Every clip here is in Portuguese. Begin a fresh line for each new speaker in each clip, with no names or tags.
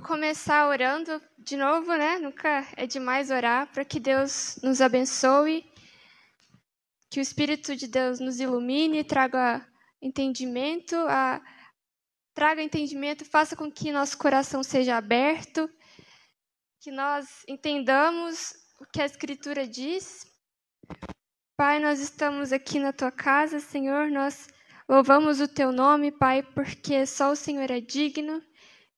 Começar orando de novo, né? Nunca é demais orar para que Deus nos abençoe, que o Espírito de Deus nos ilumine, traga entendimento, faça com que nosso coração seja aberto, que nós entendamos o que a Escritura diz. Pai, nós estamos aqui na Tua casa, Senhor, nós louvamos o Teu nome, Pai, porque só o Senhor é digno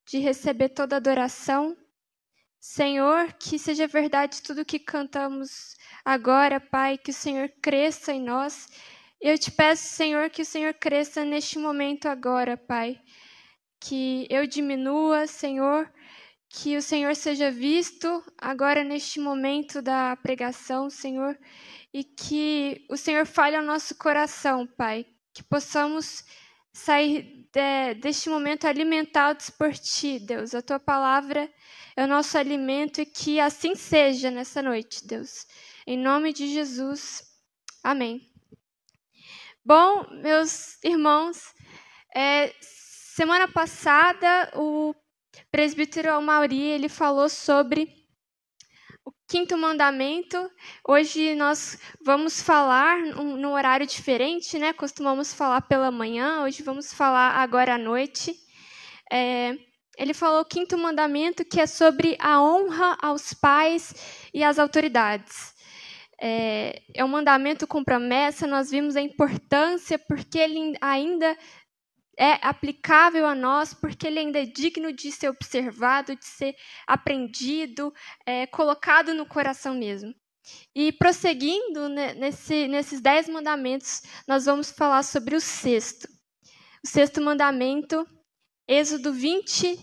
de receber toda adoração. Senhor, que seja verdade tudo que cantamos agora, Pai, que o Senhor cresça em nós. Eu te peço, Senhor, que o Senhor cresça neste momento agora, Pai. Que eu diminua, Senhor, que o Senhor seja visto agora neste momento da pregação, Senhor, e que o Senhor fale ao nosso coração, Pai, que possamos sair deste momento alimentados por Ti, Deus. A Tua palavra é o nosso alimento e que assim seja nessa noite, Deus. Em nome de Jesus. Amém. Bom, meus irmãos, semana passada o presbítero Amauri, ele falou sobre o quinto mandamento. Hoje nós vamos falar num horário diferente, né? Costumamos falar pela manhã, hoje vamos falar agora à noite. Ele falou o quinto mandamento, que é sobre a honra aos pais e às autoridades. É um mandamento com promessa, nós vimos a importância, porque ele ainda é aplicável a nós, porque ele ainda é digno de ser observado, de ser aprendido, colocado no coração mesmo. E prosseguindo nesses 10 mandamentos, nós vamos falar sobre o sexto. O sexto mandamento, Êxodo 20,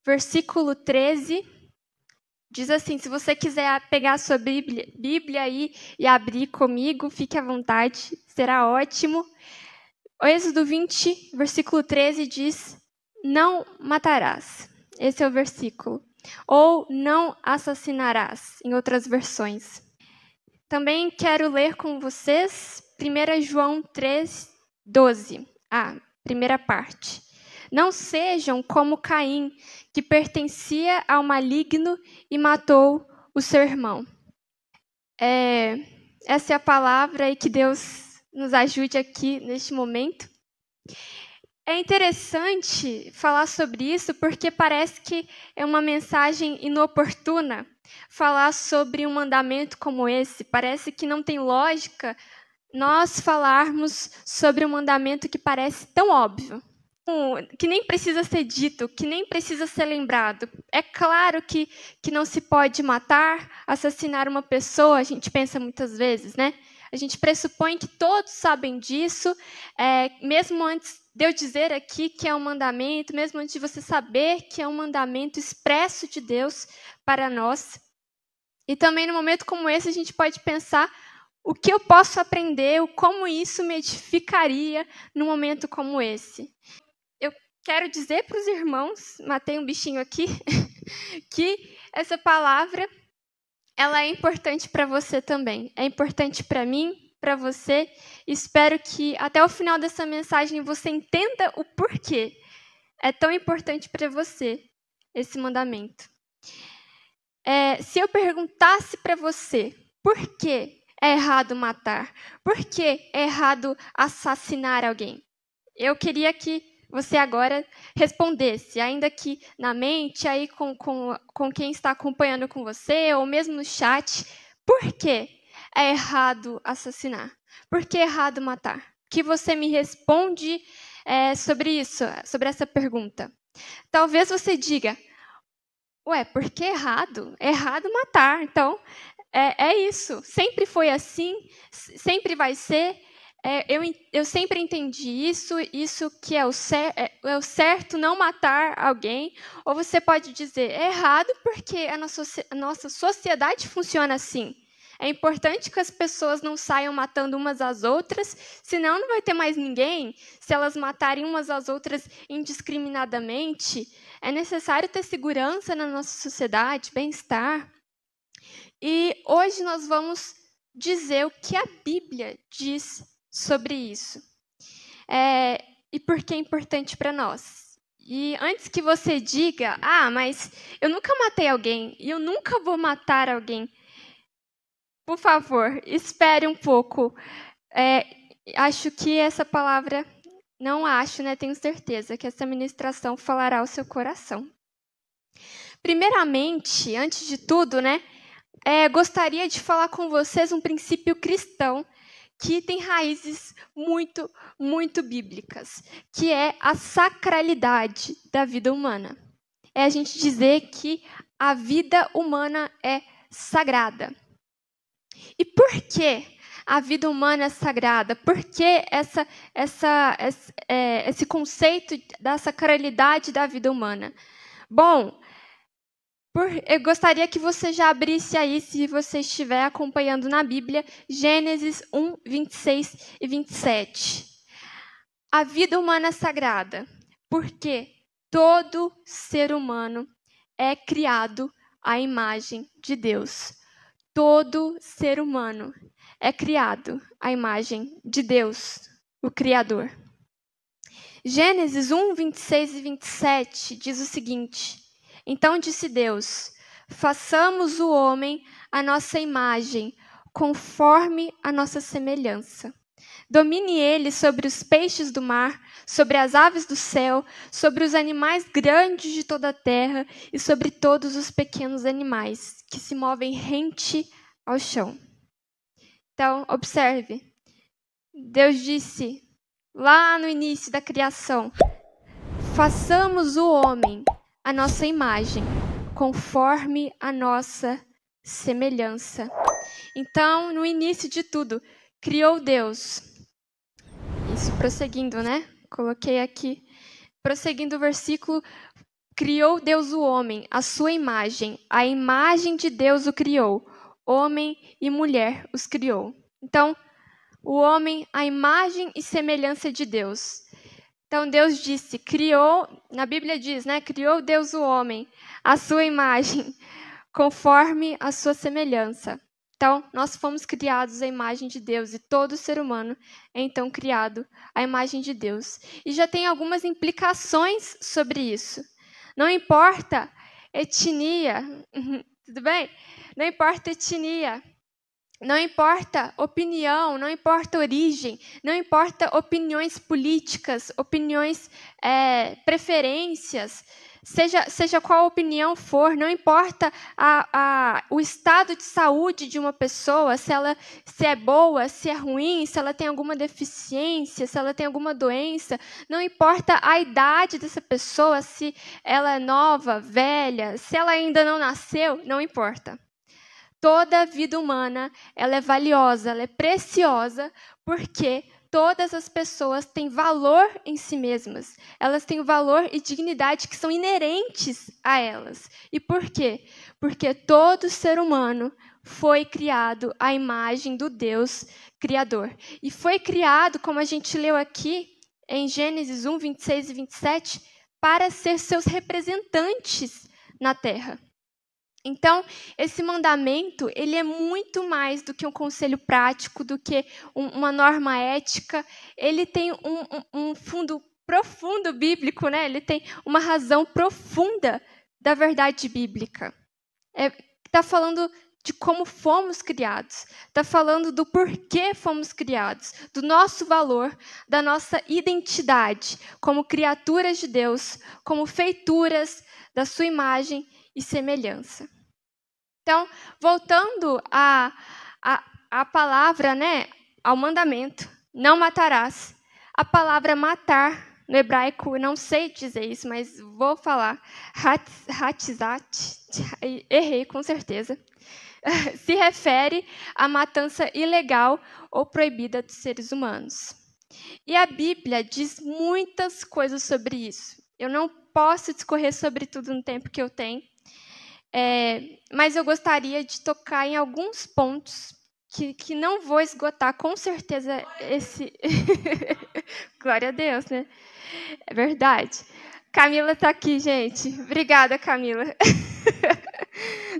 versículo 13, diz assim, se você quiser pegar a sua Bíblia aí e abrir comigo, fique à vontade, será ótimo. O Êxodo 20, versículo 13 diz, não matarás. Esse é o versículo. Ou não assassinarás, em outras versões. Também quero ler com vocês 1 João 3, 12. Primeira parte. Não sejam como Caim, que pertencia ao maligno e matou o seu irmão. Essa é a palavra e que Deus nos ajude aqui neste momento. É interessante falar sobre isso porque parece que é uma mensagem inoportuna falar sobre um mandamento como esse. Parece que não tem lógica nós falarmos sobre um mandamento que parece tão óbvio, que nem precisa ser dito, que nem precisa ser lembrado. É claro que não se pode matar, assassinar uma pessoa, a gente pensa muitas vezes, né? A gente pressupõe que todos sabem disso, mesmo antes de eu dizer aqui que é um mandamento, mesmo antes de você saber que é um mandamento expresso de Deus para nós. E também, num momento como esse, a gente pode pensar o que eu posso aprender, como isso me edificaria num momento como esse. Eu quero dizer para os irmãos, matei um bichinho aqui, que essa palavra ela é importante para você também. É importante para mim, para você. Espero que até o final dessa mensagem você entenda o porquê é tão importante para você esse mandamento. Se eu perguntasse para você por que é errado matar, por que é errado assassinar alguém, eu queria que você agora respondesse, ainda que na mente, aí com quem está acompanhando com você, ou mesmo no chat, por que é errado assassinar? Por que é errado matar? Que você me responde sobre isso, sobre essa pergunta. Talvez você diga, por que errado? É errado matar. Então, é isso. Sempre foi assim, sempre vai ser. Eu sempre entendi isso que é o certo não matar alguém. Ou você pode dizer, é errado porque a nossa sociedade funciona assim. É importante que as pessoas não saiam matando umas às outras, senão não vai ter mais ninguém. Se elas matarem umas às outras indiscriminadamente, é necessário ter segurança na nossa sociedade, bem-estar. E hoje nós vamos dizer o que a Bíblia diz sobre isso. E por que é importante para nós. E antes que você diga, mas eu nunca matei alguém e eu nunca vou matar alguém, por favor, espere um pouco. Acho que essa palavra, não acho, né? Tenho certeza que essa ministração falará ao seu coração. Primeiramente, antes de tudo, né? Gostaria de falar com vocês um princípio cristão que tem raízes muito, muito bíblicas, que é a sacralidade da vida humana. É a gente dizer que a vida humana é sagrada. E por que a vida humana é sagrada? Por que esse conceito da sacralidade da vida humana? Bom, eu gostaria que você já abrisse aí, se você estiver acompanhando na Bíblia, Gênesis 1, 26 e 27. A vida humana é sagrada, porque todo ser humano é criado à imagem de Deus. Todo ser humano é criado à imagem de Deus, o Criador. Gênesis 1, 26 e 27 diz o seguinte: Então disse Deus, façamos o homem à nossa imagem, conforme a nossa semelhança. Domine ele sobre os peixes do mar, sobre as aves do céu, sobre os animais grandes de toda a terra e sobre todos os pequenos animais que se movem rente ao chão. Então, observe. Deus disse, lá no início da criação, façamos o homem à nossa imagem, conforme a nossa semelhança. Então, no início de tudo, criou Deus. Isso, prosseguindo, né? Coloquei aqui. Prosseguindo o versículo, criou Deus o homem, à sua imagem. A imagem de Deus o criou. Homem e mulher os criou. Então, o homem, a imagem e semelhança de Deus. Então, Deus disse, na Bíblia diz, né? Criou Deus o homem, à sua imagem, conforme a sua semelhança. Então, nós fomos criados à imagem de Deus e todo ser humano é, então, criado à imagem de Deus. E já tem algumas implicações sobre isso. Não importa etnia, tudo bem? Não importa etnia. Não importa opinião, não importa origem, não importa opiniões políticas, opiniões, preferências, seja qual opinião for, não importa o estado de saúde de uma pessoa, se é boa, se é ruim, se ela tem alguma deficiência, se ela tem alguma doença, não importa a idade dessa pessoa, se ela é nova, velha, se ela ainda não nasceu, não importa. Toda a vida humana, ela é valiosa, ela é preciosa, porque todas as pessoas têm valor em si mesmas. Elas têm valor e dignidade que são inerentes a elas. E por quê? Porque todo ser humano foi criado à imagem do Deus Criador. E foi criado, como a gente leu aqui, em Gênesis 1, 26 e 27, para ser seus representantes na Terra. Então, esse mandamento, ele é muito mais do que um conselho prático, do que uma norma ética. Ele tem um fundo profundo bíblico, né? Ele tem uma razão profunda da verdade bíblica. Está falando de como fomos criados. Está falando do porquê fomos criados, do nosso valor, da nossa identidade como criaturas de Deus, como feituras da sua imagem e semelhança. Então, voltando à palavra, né, ao mandamento, não matarás. A palavra matar, no hebraico, não sei dizer isso, mas vou falar, hatzat, errei com certeza, se refere à matança ilegal ou proibida dos seres humanos. E a Bíblia diz muitas coisas sobre isso. Eu não posso discorrer sobre tudo no tempo que eu tenho, mas eu gostaria de tocar em alguns pontos que não vou esgotar, com certeza, esse... Glória a Deus, né? É verdade. Camila está aqui, gente. Obrigada, Camila.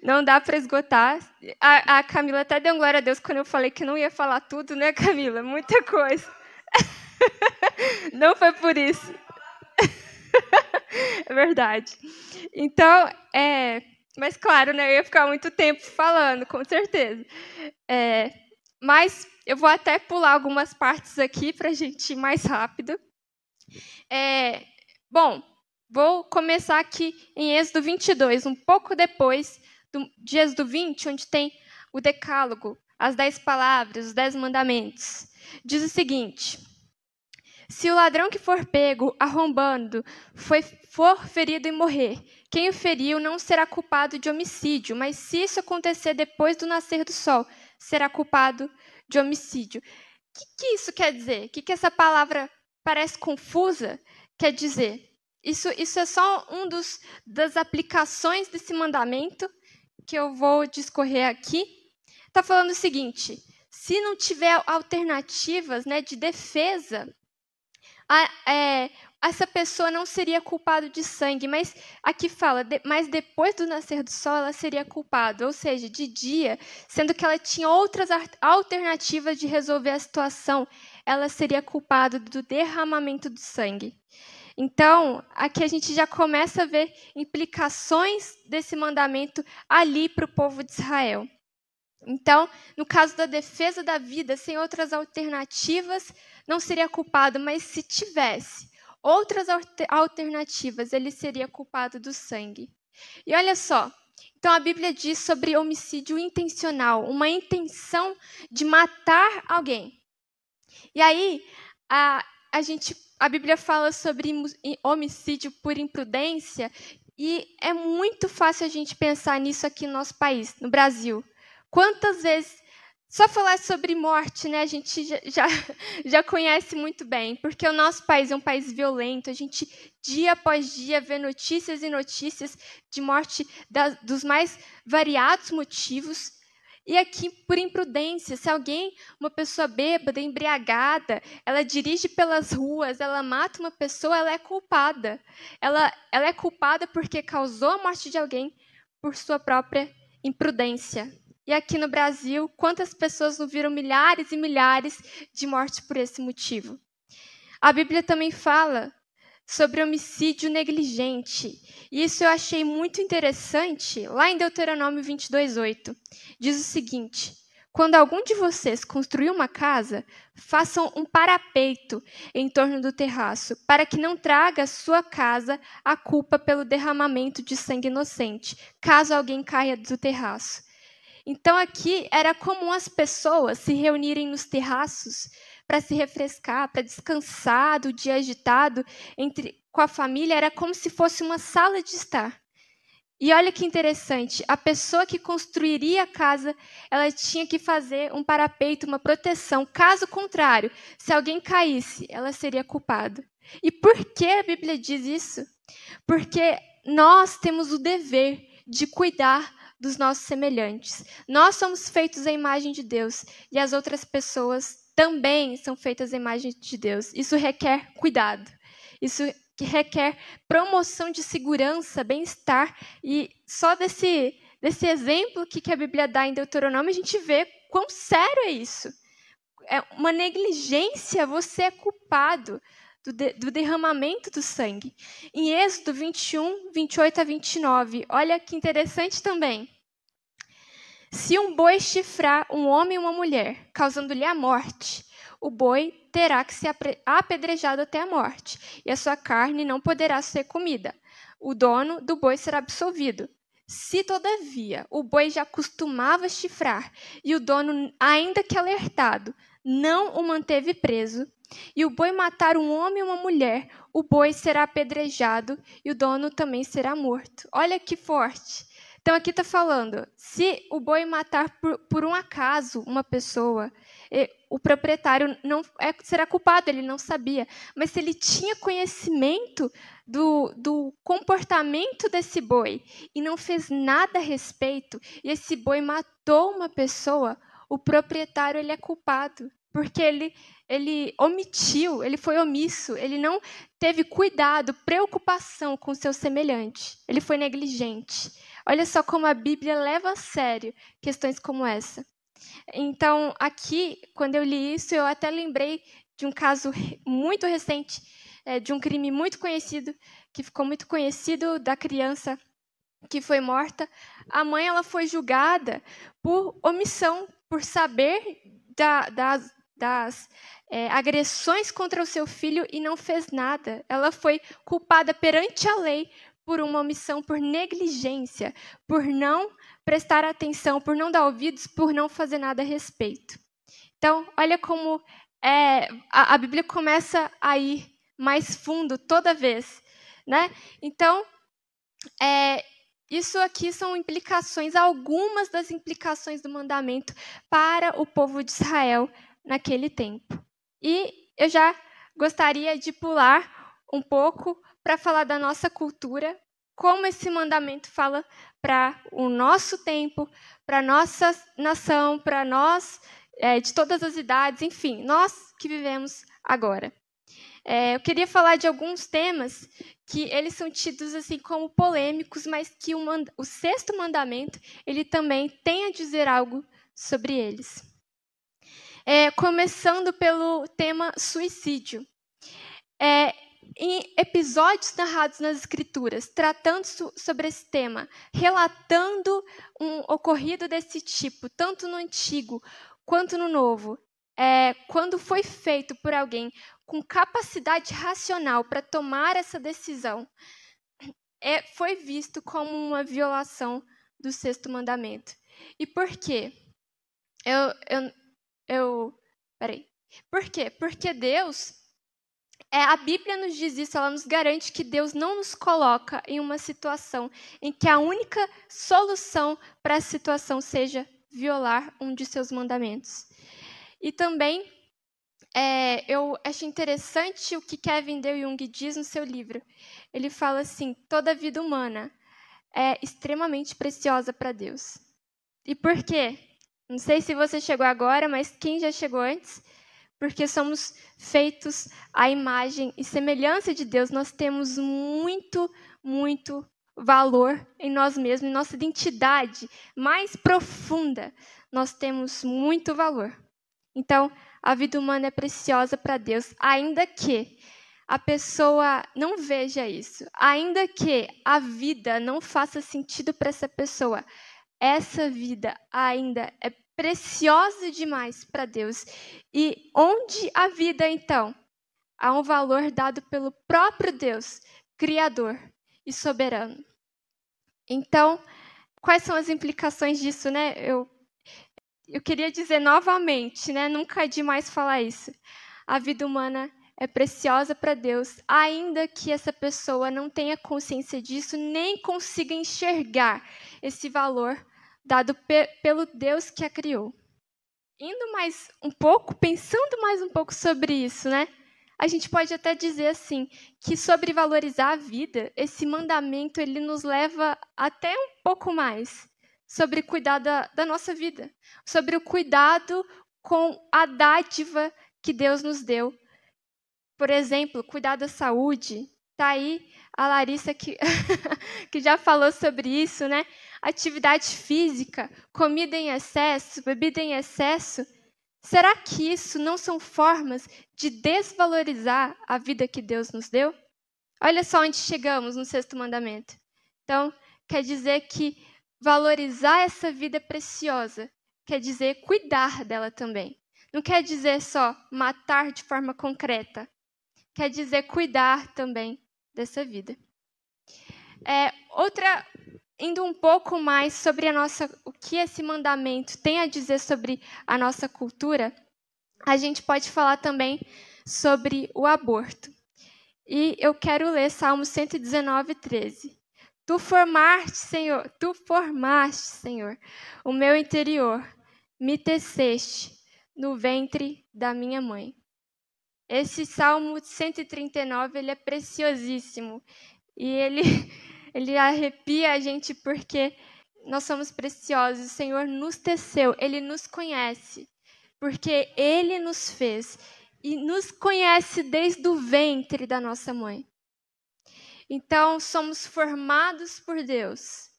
Não dá para esgotar. A Camila até deu glória a Deus quando eu falei que não ia falar tudo, né, Camila? Muita coisa. Não foi por isso. É verdade. Então, mas claro, né, eu ia ficar muito tempo falando, com certeza. Mas eu vou até pular algumas partes aqui para a gente ir mais rápido. Bom, vou começar aqui em Êxodo 22, um pouco depois de Êxodo 20, onde tem o Decálogo, as 10 palavras, os 10 mandamentos. Diz o seguinte: se o ladrão que for pego arrombando for ferido e morrer, quem o feriu não será culpado de homicídio, mas se isso acontecer depois do nascer do sol, será culpado de homicídio. O que isso quer dizer? O que essa palavra parece confusa quer dizer? Isso é só das aplicações desse mandamento que eu vou discorrer aqui. Está falando o seguinte: se não tiver alternativas, né, de defesa, essa pessoa não seria culpada de sangue, mas aqui fala, mas depois do nascer do sol ela seria culpada, ou seja, de dia, sendo que ela tinha outras alternativas de resolver a situação, ela seria culpada do derramamento do sangue. Então, aqui a gente já começa a ver implicações desse mandamento ali para o povo de Israel. Então, no caso da defesa da vida, sem outras alternativas, não seria culpado, mas se tivesse outras alternativas, ele seria culpado do sangue. E olha só, então a Bíblia diz sobre homicídio intencional, uma intenção de matar alguém. E aí, a Bíblia fala sobre homicídio por imprudência, e é muito fácil a gente pensar nisso aqui no nosso país, no Brasil. Quantas vezes, só falar sobre morte, né, a gente já conhece muito bem, porque o nosso país é um país violento, a gente, dia após dia, vê notícias e notícias de morte dos mais variados motivos. E aqui, por imprudência, se uma pessoa bêbada, embriagada, ela dirige pelas ruas, ela mata uma pessoa, ela é culpada. Ela é culpada porque causou a morte de alguém por sua própria imprudência. E aqui no Brasil, quantas pessoas não viram milhares e milhares de mortes por esse motivo? A Bíblia também fala sobre homicídio negligente. E isso eu achei muito interessante, lá em Deuteronômio 22:8. Diz o seguinte: quando algum de vocês construir uma casa, façam um parapeito em torno do terraço, para que não traga à sua casa a culpa pelo derramamento de sangue inocente, caso alguém caia do terraço. Então, aqui era comum as pessoas se reunirem nos terraços para se refrescar, para descansar do dia agitado com a família. Era como se fosse uma sala de estar. E olha que interessante, a pessoa que construiria a casa, ela tinha que fazer um parapeito, uma proteção. Caso contrário, se alguém caísse, ela seria culpada. E por que a Bíblia diz isso? Porque nós temos o dever de cuidar dos nossos semelhantes. Nós somos feitos à imagem de Deus e as outras pessoas também são feitas à imagem de Deus. Isso requer cuidado. Isso requer promoção de segurança, bem-estar. E só desse exemplo que a Bíblia dá em Deuteronômio, a gente vê quão sério é isso. É uma negligência, você é culpado do derramamento do sangue. Em Êxodo 21, 28 a 29, olha que interessante também. Se um boi chifrar um homem e uma mulher, causando-lhe a morte, o boi terá que ser apedrejado até a morte, e a sua carne não poderá ser comida. O dono do boi será absolvido. Se, todavia, o boi já costumava chifrar, e o dono, ainda que alertado, não o manteve preso, e o boi matar um homem e uma mulher, o boi será apedrejado e o dono também será morto. Olha que forte. Então, aqui está falando, se o boi matar por um acaso uma pessoa, o proprietário não será culpado, ele não sabia. Mas se ele tinha conhecimento do comportamento desse boi e não fez nada a respeito, e esse boi matou uma pessoa, o proprietário ele é culpado. Porque ele omitiu, ele foi omisso, ele não teve cuidado, preocupação com o seu semelhante. Ele foi negligente. Olha só como a Bíblia leva a sério questões como essa. Então, aqui, quando eu li isso, eu até lembrei de um caso muito recente de um crime muito conhecido, que ficou muito conhecido, da criança que foi morta. A mãe ela foi julgada por omissão, por saber das agressões contra o seu filho e não fez nada. Ela foi culpada perante a lei por uma omissão, por negligência, por não prestar atenção, por não dar ouvidos, por não fazer nada a respeito. Então, olha como a Bíblia começa a ir mais fundo toda vez, né? Então, isso aqui são implicações, algumas das implicações do mandamento para o povo de Israel naquele tempo. E eu já gostaria de pular um pouco para falar da nossa cultura, como esse mandamento fala para o nosso tempo, para a nossa nação, para nós, de todas as idades, enfim, nós que vivemos agora. Eu queria falar de alguns temas que eles são tidos assim como polêmicos, mas que o sexto mandamento ele também tem a dizer algo sobre eles. Começando pelo tema suicídio. Em episódios narrados nas Escrituras, tratando sobre esse tema, relatando um ocorrido desse tipo, tanto no Antigo quanto no Novo, quando foi feito por alguém com capacidade racional para tomar essa decisão, foi visto como uma violação do sexto mandamento. E por quê? Por quê? Porque Deus, a Bíblia nos diz isso, ela nos garante que Deus não nos coloca em uma situação em que a única solução para a situação seja violar um de seus mandamentos. E também eu acho interessante o que Kevin DeYoung diz no seu livro. Ele fala assim, toda vida humana é extremamente preciosa para Deus. E por quê? Não sei se você chegou agora, mas quem já chegou antes? Porque somos feitos à imagem e semelhança de Deus. Nós temos muito, muito valor em nós mesmos, em nossa identidade mais profunda. Nós temos muito valor. Então, a vida humana é preciosa para Deus, ainda que a pessoa não veja isso, ainda que a vida não faça sentido para essa pessoa, essa vida ainda é preciosa demais para Deus. E onde a vida, então? Há um valor dado pelo próprio Deus, Criador e soberano. Então, quais são as implicações disso, né? Eu queria dizer novamente, né? Nunca é demais falar isso. A vida humana é preciosa para Deus, ainda que essa pessoa não tenha consciência disso, nem consiga enxergar esse valor dado pelo Deus que a criou. Indo mais um pouco, pensando mais um pouco sobre isso, né? A gente pode até dizer assim, que sobre valorizar a vida, esse mandamento ele nos leva até um pouco mais sobre cuidar da nossa vida, sobre o cuidado com a dádiva que Deus nos deu. Por exemplo, cuidar da saúde. Está aí a Larissa que já falou sobre isso, né? Atividade física, comida em excesso, bebida em excesso. Será que isso não são formas de desvalorizar a vida que Deus nos deu? Olha só onde chegamos no sexto mandamento. Então, quer dizer que valorizar essa vida preciosa quer dizer cuidar dela também. Não quer dizer só matar de forma concreta. Quer dizer cuidar também dessa vida. Indo um pouco mais sobre o que esse mandamento tem a dizer sobre a nossa cultura, a gente pode falar também sobre o aborto. E eu quero ler Salmo 119, 13. Tu formaste, Senhor, o meu interior, me teceste no ventre da minha mãe. Esse Salmo 139, ele é preciosíssimo. E ele arrepia a gente porque nós somos preciosos. O Senhor nos teceu, Ele nos conhece. Porque Ele nos fez e nos conhece desde o ventre da nossa mãe. Então, somos formados por Deus.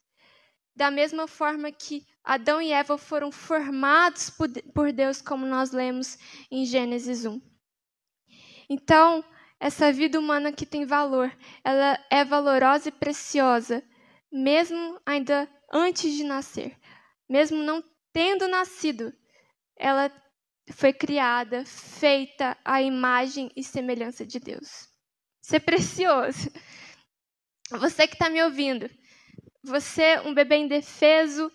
Da mesma forma que Adão e Eva foram formados por Deus, como nós lemos em Gênesis 1. Então, essa vida humana que tem valor, ela é valorosa e preciosa, mesmo ainda antes de nascer. Mesmo não tendo nascido, ela foi criada, feita à imagem e semelhança de Deus. Isso é precioso. Você que está me ouvindo, você, um bebê indefeso,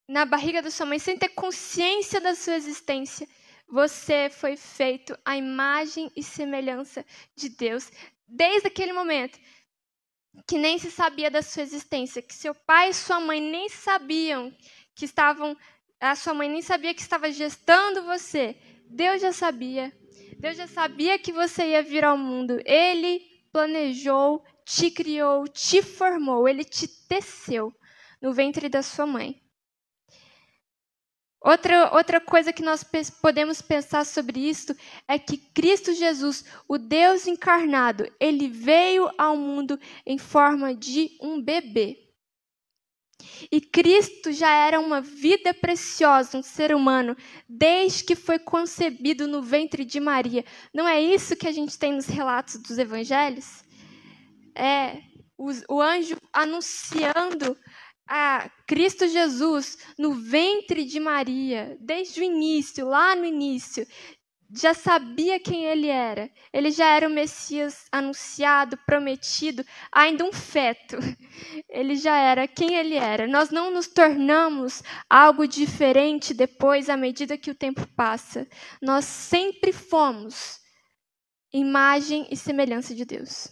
na barriga da sua mãe, sem ter consciência da sua existência, você foi feito à imagem e semelhança de Deus, desde aquele momento que nem se sabia da sua existência, que seu pai e sua mãe nem sabiam que estavam, a sua mãe nem sabia que estava gestando você. Deus já sabia que você ia vir ao mundo. Ele planejou, te criou, te formou, ele te teceu no ventre da sua mãe. Outra coisa que nós podemos pensar sobre isso é que Cristo Jesus, o Deus encarnado, ele veio ao mundo em forma de um bebê. E Cristo já era uma vida preciosa, um ser humano, desde que foi concebido no ventre de Maria. Não é isso que a gente tem nos relatos dos evangelhos? O anjo anunciando a Cristo Jesus no ventre de Maria, desde o início, lá no início, já sabia quem ele era. Ele já era o Messias anunciado, prometido, ainda um feto. Ele já era quem ele era. Nós não nos tornamos algo diferente depois, à medida que o tempo passa. Nós sempre fomos imagem e semelhança de Deus.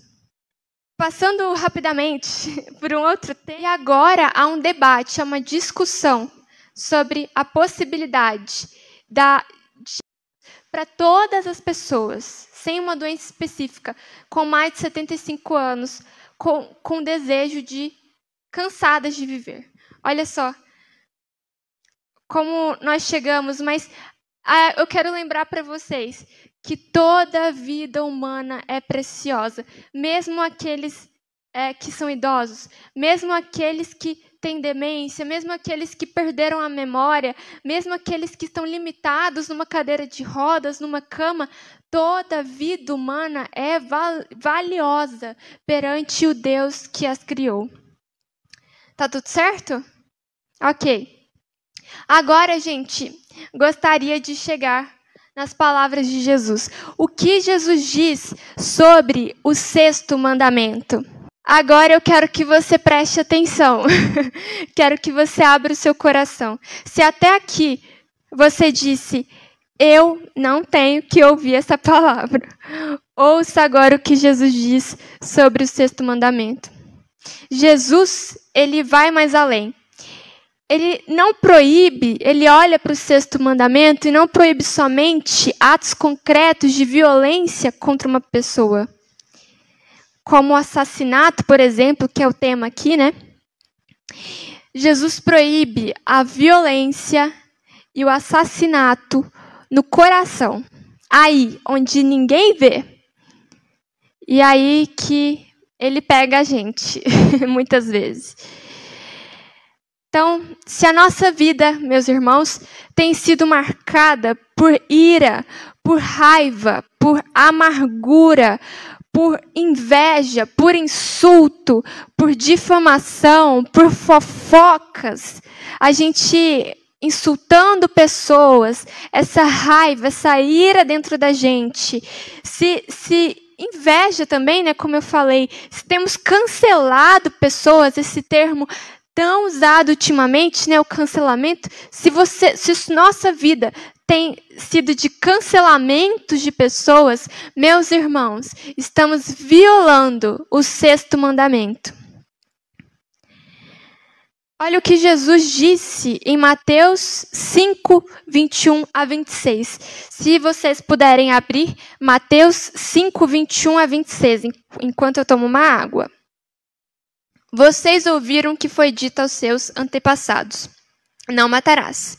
Passando rapidamente por um outro tema, e agora há um debate, há uma discussão sobre a possibilidade para todas as pessoas, sem uma doença específica, com mais de 75 anos, com desejo cansadas de viver. Olha só como nós chegamos, mas eu quero lembrar para vocês que toda a vida humana é preciosa, mesmo aqueles que são idosos, mesmo aqueles que têm demência, mesmo aqueles que perderam a memória, mesmo aqueles que estão limitados numa cadeira de rodas, numa cama, toda a vida humana é valiosa perante o Deus que as criou. Tá tudo certo? Ok. Agora, gente, gostaria de chegar nas palavras de Jesus. O que Jesus diz sobre o 6º mandamento? Agora eu quero que você preste atenção. Quero que você abra o seu coração. Se até aqui você disse, eu não tenho que ouvir essa palavra, ouça agora o que Jesus diz sobre o 6º mandamento. Jesus, ele vai mais além. Ele não proíbe, ele olha para o 6º mandamento e não proíbe somente atos concretos de violência contra uma pessoa. Como o assassinato, por exemplo, que é o tema aqui, né? Jesus proíbe a violência e o assassinato no coração. Aí, onde ninguém vê. E aí que ele pega a gente, muitas vezes. Então, se a nossa vida, meus irmãos, tem sido marcada por ira, por raiva, por amargura, por inveja, por insulto, por difamação, por fofocas, a gente insultando pessoas, essa raiva, essa ira dentro da gente, se inveja também, né, como eu falei, se temos cancelado pessoas, esse termo tão usado ultimamente, né, o cancelamento, se nossa vida tem sido de cancelamentos de pessoas, meus irmãos, estamos violando o 6º mandamento. Olha o que Jesus disse em Mateus 5, 21 a 26. Se vocês puderem abrir, Mateus 5, 21 a 26, enquanto eu tomo uma água. Vocês ouviram que foi dito aos seus antepassados, não matarás.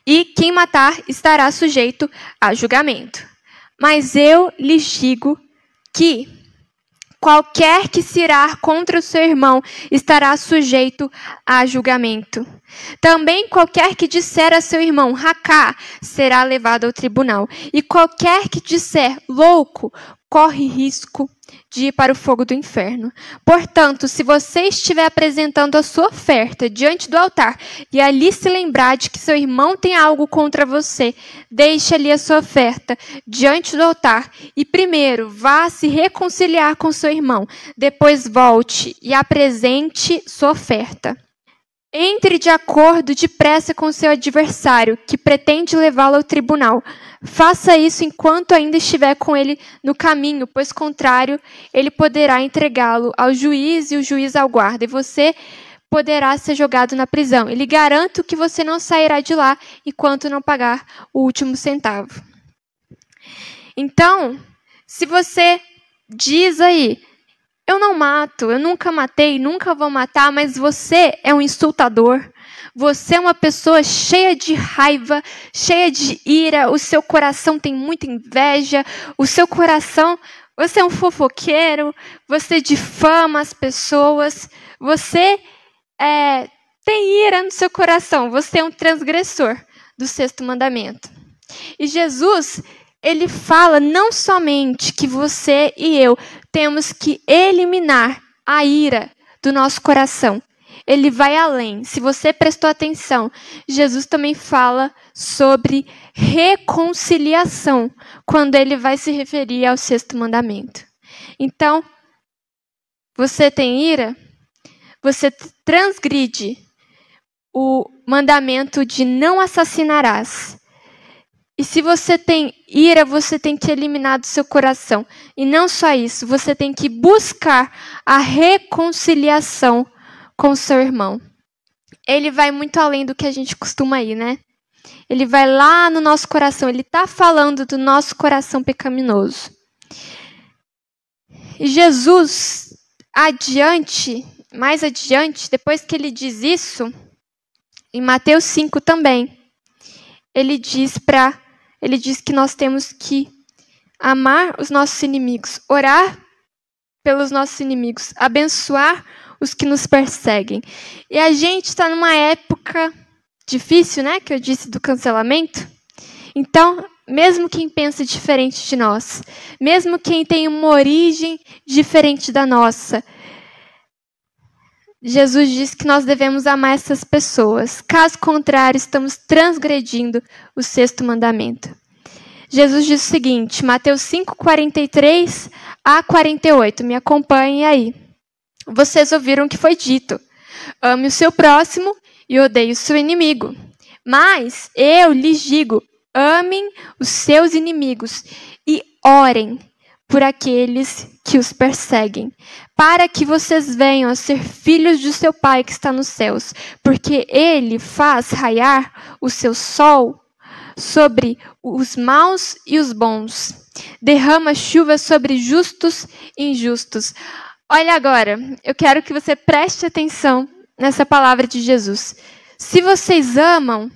E quem matar estará sujeito a julgamento. Mas eu lhes digo que qualquer que se irar contra o seu irmão estará sujeito a julgamento. Também qualquer que disser a seu irmão, racá, será levado ao tribunal. E qualquer que disser louco corre risco de ir para o fogo do inferno. Portanto, se você estiver apresentando a sua oferta diante do altar e ali se lembrar de que seu irmão tem algo contra você, deixe ali a sua oferta diante do altar e primeiro vá se reconciliar com seu irmão. Depois volte e apresente sua oferta. Entre de acordo depressa com seu adversário, que pretende levá-lo ao tribunal. Faça isso enquanto ainda estiver com ele no caminho, pois contrário, ele poderá entregá-lo ao juiz e o juiz ao guarda, e você poderá ser jogado na prisão. E lhe garanto que você não sairá de lá enquanto não pagar o último centavo. Então, se você diz aí, eu não mato, eu nunca matei, nunca vou matar, mas você é um insultador. Você é uma pessoa cheia de raiva, cheia de ira, o seu coração tem muita inveja, o seu coração, você é um fofoqueiro, você difama as pessoas, você tem ira no seu coração, você é um transgressor do 6º mandamento. E Jesus, ele fala não somente que você e eu temos que eliminar a ira do nosso coração. Ele vai além. Se você prestou atenção, Jesus também fala sobre reconciliação, quando ele vai se referir ao 6º mandamento. Então, você tem ira? Você transgride o mandamento de não assassinarás. E se você tem ira, você tem que eliminar do seu coração. E não só isso, você tem que buscar a reconciliação com o seu irmão. Ele vai muito além do que a gente costuma ir, né? Ele vai lá no nosso coração, ele está falando do nosso coração pecaminoso. E Jesus, mais adiante, depois que ele diz isso, em Mateus 5 também, ele diz que nós temos que amar os nossos inimigos, orar pelos nossos inimigos, abençoar os que nos perseguem. E a gente está numa época difícil, né? Que eu disse do cancelamento. Então, mesmo quem pensa diferente de nós, mesmo quem tem uma origem diferente da nossa, Jesus diz que nós devemos amar essas pessoas. Caso contrário, estamos transgredindo o 6º mandamento. Jesus diz o seguinte, Mateus 5, 43 a 48. Me acompanhem aí. Vocês ouviram o que foi dito. Ame o seu próximo e odeie o seu inimigo. Mas eu lhes digo, amem os seus inimigos e orem por aqueles que os perseguem, para que vocês venham a ser filhos de seu Pai que está nos céus, porque ele faz raiar o seu sol sobre os maus e os bons, derrama chuva sobre justos e injustos. Olha agora, eu quero que você preste atenção nessa palavra de Jesus. Se vocês amam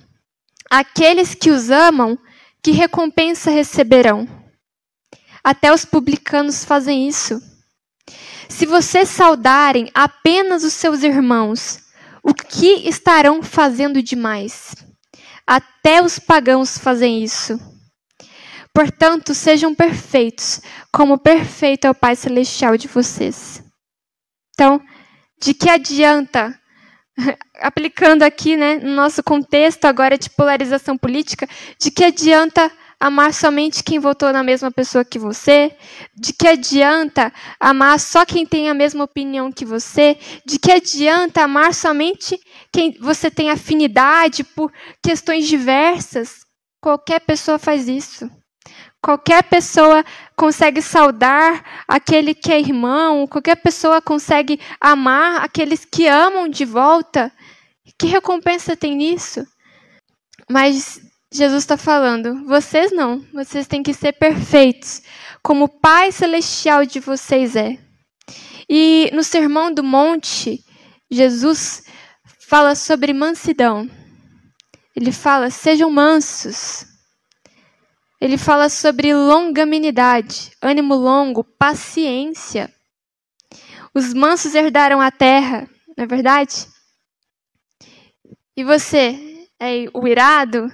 aqueles que os amam, que recompensa receberão? Até os publicanos fazem isso. Se vocês saudarem apenas os seus irmãos, o que estarão fazendo demais? Até os pagãos fazem isso. Portanto, sejam perfeitos, como perfeito é o Pai Celestial de vocês. Então, de que adianta, aplicando aqui, né, no nosso contexto agora de polarização política, de que adianta amar somente quem votou na mesma pessoa que você? De que adianta amar só quem tem a mesma opinião que você? De que adianta amar somente quem você tem afinidade por questões diversas? Qualquer pessoa faz isso. Qualquer pessoa consegue saudar aquele que é irmão, qualquer pessoa consegue amar aqueles que amam de volta. Que recompensa tem nisso? Mas Jesus está falando, vocês não, vocês têm que ser perfeitos, como o Pai Celestial de vocês é. E no Sermão do Monte, Jesus fala sobre mansidão. Ele fala, sejam mansos. Ele fala sobre longanimidade, ânimo longo, paciência. Os mansos herdarão a terra, não é verdade? E você, é o irado?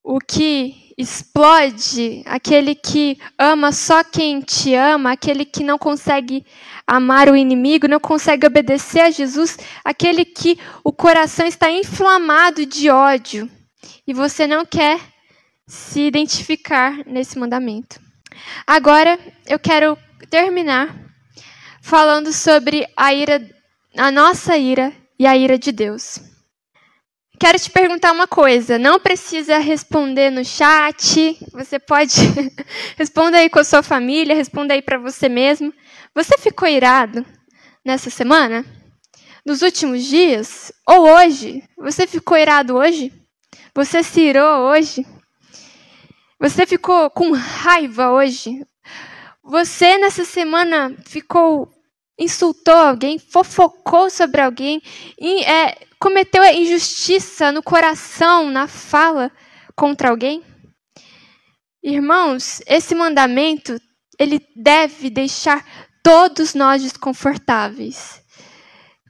O que explode, aquele que ama só quem te ama, aquele que não consegue amar o inimigo, não consegue obedecer a Jesus, aquele que o coração está inflamado de ódio e você não quer se identificar nesse mandamento. Agora, eu quero terminar falando sobre a nossa ira e a ira de Deus. Quero te perguntar uma coisa, não precisa responder no chat, você pode responder aí com a sua família, responder aí para você mesmo. Você ficou irado nessa semana? Nos últimos dias? Ou hoje? Você ficou irado hoje? Você se irou hoje? Você ficou com raiva hoje? Você nessa semana insultou alguém, fofocou sobre alguém, cometeu a injustiça no coração, na fala contra alguém? Irmãos, esse mandamento, ele deve deixar todos nós desconfortáveis.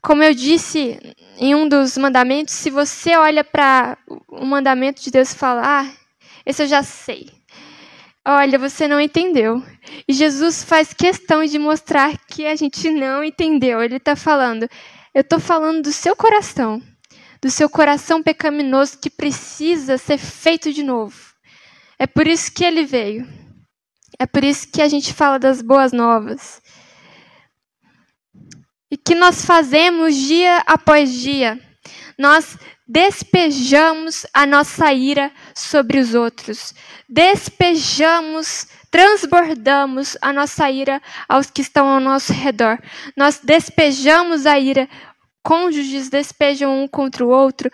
Como eu disse em um dos mandamentos, se você olha para o mandamento de Deus e fala, esse eu já sei. Olha, você não entendeu. E Jesus faz questão de mostrar que a gente não entendeu. Ele está falando, eu estou falando do seu coração pecaminoso que precisa ser feito de novo. É por isso que ele veio. É por isso que a gente fala das boas novas. E que nós fazemos dia após dia. Nós despejamos a nossa ira sobre os outros. Transbordamos a nossa ira aos que estão ao nosso redor. Nós despejamos a ira. Cônjuges despejam um contra o outro,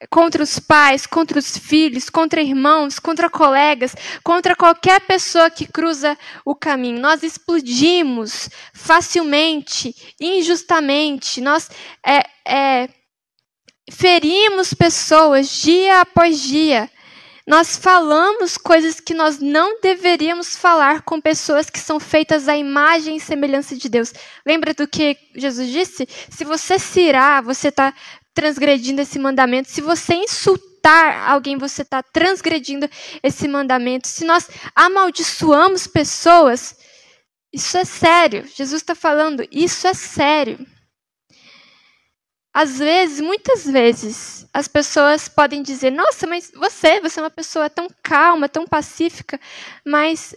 contra os pais, contra os filhos, contra irmãos, contra colegas, contra qualquer pessoa que cruza o caminho. Nós explodimos facilmente, injustamente. Nós ferimos pessoas dia após dia. Nós falamos coisas que nós não deveríamos falar com pessoas que são feitas à imagem e semelhança de Deus. Lembra do que Jesus disse? Se você se irar, você está transgredindo esse mandamento. Se você insultar alguém, você está transgredindo esse mandamento. Se nós amaldiçoamos pessoas, isso é sério. Jesus está falando, isso é sério. Às vezes, muitas vezes, as pessoas podem dizer, nossa, mas você é uma pessoa tão calma, tão pacífica, mas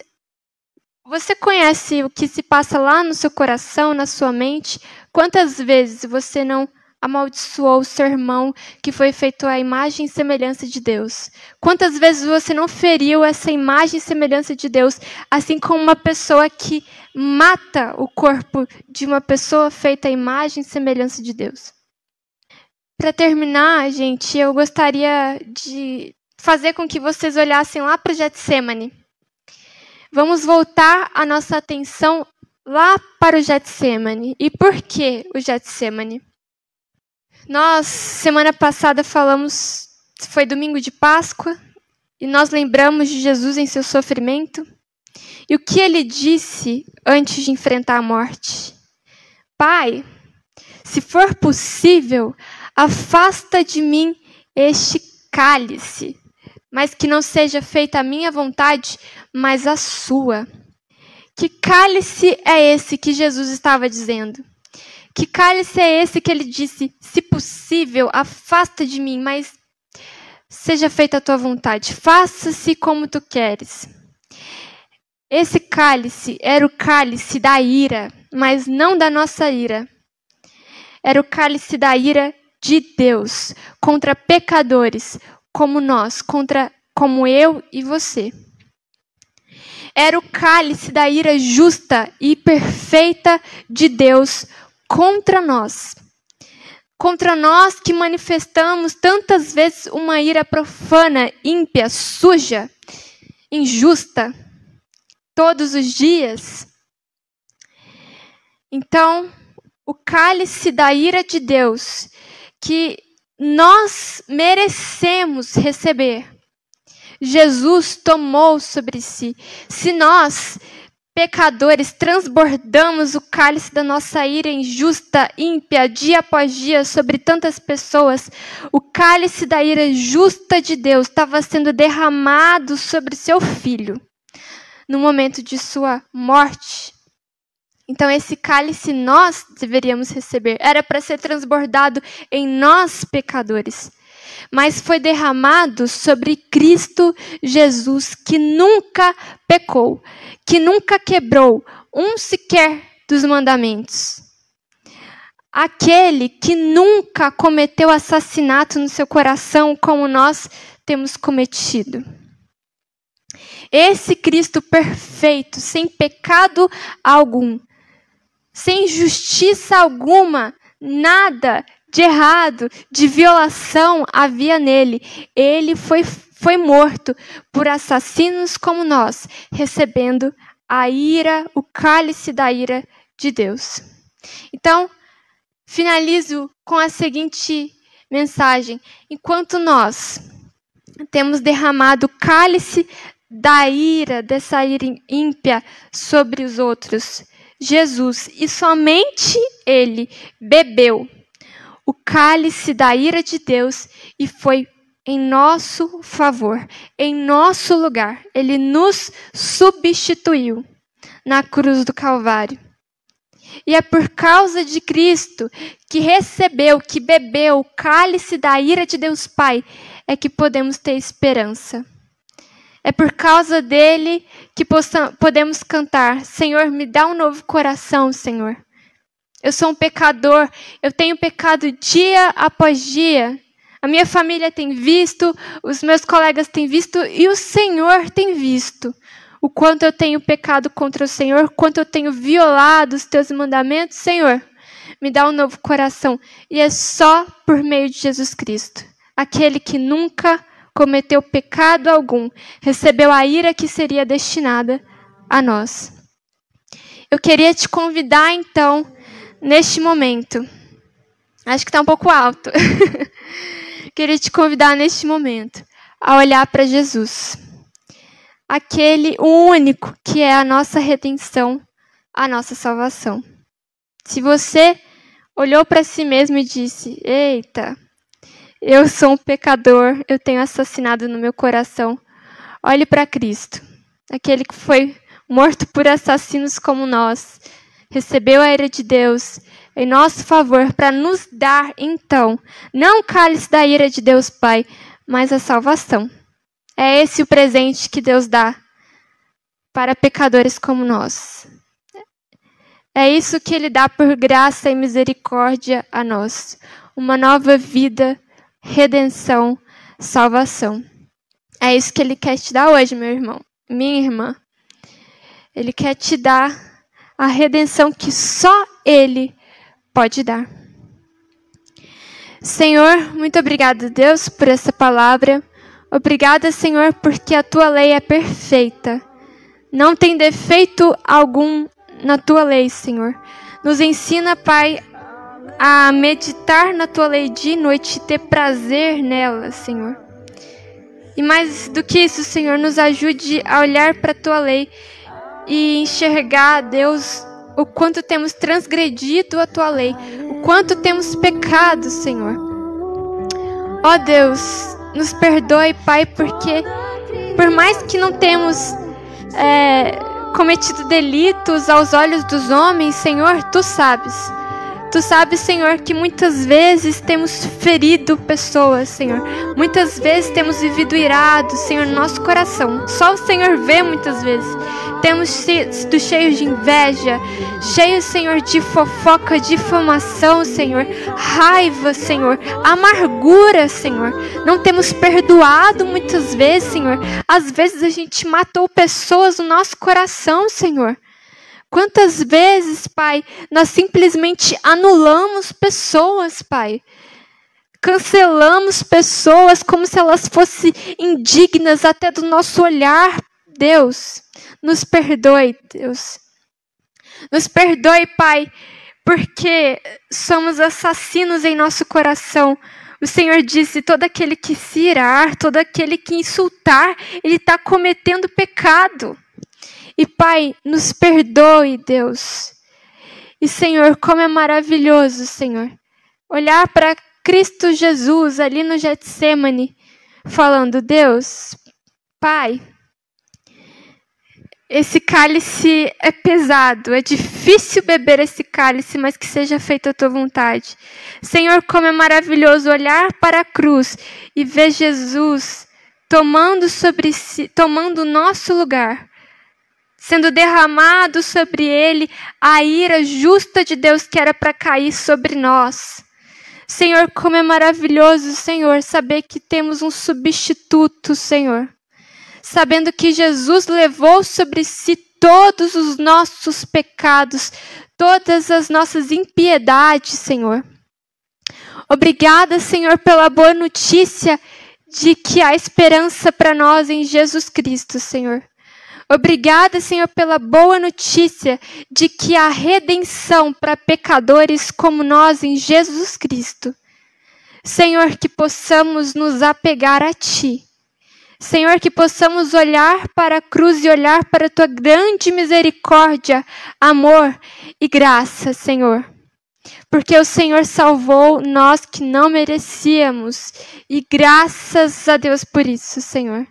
você conhece o que se passa lá no seu coração, na sua mente? Quantas vezes você não amaldiçoou o seu irmão que foi feito à imagem e semelhança de Deus? Quantas vezes você não feriu essa imagem e semelhança de Deus, assim como uma pessoa que mata o corpo de uma pessoa feita à imagem e semelhança de Deus? Para terminar, gente, eu gostaria de fazer com que vocês olhassem lá para o Getsemane. Vamos voltar a nossa atenção lá para o Getsemane. E por que o Getsemane? Nós, semana passada, falamos, foi domingo de Páscoa, e nós lembramos de Jesus em seu sofrimento. E o que ele disse antes de enfrentar a morte? Pai, se for possível, afasta de mim este cálice, mas que não seja feita a minha vontade, mas a sua. Que cálice é esse que Jesus estava dizendo? Que cálice é esse que ele disse, se possível, afasta de mim, mas seja feita a tua vontade, faça-se como tu queres. Esse cálice era o cálice da ira, mas não da nossa ira. Era o cálice da ira de Deus contra pecadores como nós, como eu e você. Era o cálice da ira justa e perfeita de Deus contra nós. Contra nós que manifestamos tantas vezes uma ira profana, ímpia, suja, injusta, todos os dias. Então, o cálice da ira de Deus que nós merecemos receber, Jesus tomou sobre si. Se nós pecadores, transbordamos o cálice da nossa ira injusta, ímpia, dia após dia, sobre tantas pessoas. O cálice da ira justa de Deus estava sendo derramado sobre seu filho no momento de sua morte. Então, esse cálice nós deveríamos receber. Era para ser transbordado em nós, pecadores. Mas foi derramado sobre Cristo Jesus, que nunca pecou, que nunca quebrou um sequer dos mandamentos. Aquele que nunca cometeu assassinato no seu coração, como nós temos cometido. Esse Cristo perfeito, sem pecado algum, sem injustiça alguma, nada de errado, de violação havia nele. Ele foi morto por assassinos como nós, recebendo a ira, o cálice da ira de Deus. Então, finalizo com a seguinte mensagem. Enquanto nós temos derramado o cálice da ira, dessa ira ímpia sobre os outros, Jesus, e somente ele, bebeu o cálice da ira de Deus e foi em nosso favor, em nosso lugar. Ele nos substituiu na cruz do Calvário. E é por causa de Cristo, que recebeu, que bebeu o cálice da ira de Deus Pai, é que podemos ter esperança. É por causa dele que podemos cantar: Senhor, me dá um novo coração, Senhor. Eu sou um pecador, eu tenho pecado dia após dia. A minha família tem visto, os meus colegas têm visto e o Senhor tem visto o quanto eu tenho pecado contra o Senhor, quanto eu tenho violado os teus mandamentos. Senhor, me dá um novo coração. E é só por meio de Jesus Cristo, aquele que nunca cometeu pecado algum, recebeu a ira que seria destinada a nós. Eu queria te convidar, então, neste momento, acho que está um pouco alto, queria te convidar neste momento a olhar para Jesus, aquele único que é a nossa redenção, a nossa salvação. Se você olhou para si mesmo e disse: eita, eu sou um pecador, eu tenho assassinado no meu coração, olhe para Cristo, aquele que foi morto por assassinos como nós, recebeu a ira de Deus em nosso favor para nos dar, então, não o cálice da ira de Deus Pai, mas a salvação. É esse o presente que Deus dá para pecadores como nós. É isso que Ele dá por graça e misericórdia a nós. Uma nova vida, redenção, salvação. É isso que Ele quer te dar hoje, meu irmão, minha irmã. Ele quer te dar a redenção que só Ele pode dar. Senhor, muito obrigada, Deus, por essa palavra. Obrigada, Senhor, porque a Tua lei é perfeita. Não tem defeito algum na Tua lei, Senhor. Nos ensina, Pai, a meditar na Tua lei dia e noite e ter prazer nela, Senhor. E mais do que isso, Senhor, nos ajude a olhar para a Tua lei e enxergar, Deus, o quanto temos transgredido a Tua lei, o quanto temos pecado, Senhor. Ó Deus, nos perdoe, Pai, porque por mais que não temos cometido delitos aos olhos dos homens, Senhor, Tu sabes. Tu sabes, Senhor, que muitas vezes temos ferido pessoas, Senhor. Muitas vezes temos vivido irados, Senhor, no nosso coração. Só o Senhor vê muitas vezes. Temos sido cheios de inveja, cheios, Senhor, de fofoca, difamação, Senhor. Raiva, Senhor. Amargura, Senhor. Não temos perdoado muitas vezes, Senhor. Às vezes a gente matou pessoas no nosso coração, Senhor. Quantas vezes, Pai, nós simplesmente anulamos pessoas, Pai. Cancelamos pessoas como se elas fossem indignas até do nosso olhar, Deus. Nos perdoe, Deus. Nos perdoe, Pai, porque somos assassinos em nosso coração. O Senhor disse: todo aquele que se irar, todo aquele que insultar, ele está cometendo pecado. E, Pai, nos perdoe, Deus. E, Senhor, como é maravilhoso, Senhor, olhar para Cristo Jesus ali no Getsemane, falando, Deus, Pai, esse cálice é pesado, é difícil beber esse cálice, mas que seja feita a tua vontade. Senhor, como é maravilhoso olhar para a cruz e ver Jesus tomando sobre si, tomando o nosso lugar, sendo derramado sobre ele a ira justa de Deus que era para cair sobre nós. Senhor, como é maravilhoso, Senhor, saber que temos um substituto, Senhor. Sabendo que Jesus levou sobre si todos os nossos pecados, todas as nossas impiedades, Senhor. Obrigada, Senhor, pela boa notícia de que há esperança para nós em Jesus Cristo, Senhor. Obrigada, Senhor, pela boa notícia de que há redenção para pecadores como nós em Jesus Cristo. Senhor, que possamos nos apegar a Ti. Senhor, que possamos olhar para a cruz e olhar para a Tua grande misericórdia, amor e graça, Senhor. Porque o Senhor salvou nós que não merecíamos. E graças a Deus por isso, Senhor.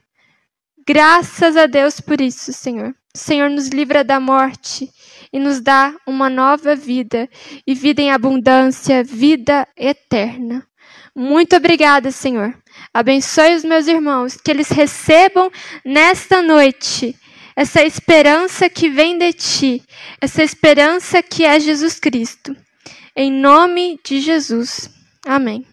Graças a Deus por isso, Senhor. O Senhor nos livra da morte e nos dá uma nova vida. E vida em abundância, vida eterna. Muito obrigada, Senhor. Abençoe os meus irmãos, que eles recebam nesta noite essa esperança que vem de Ti, essa esperança que é Jesus Cristo. Em nome de Jesus. Amém.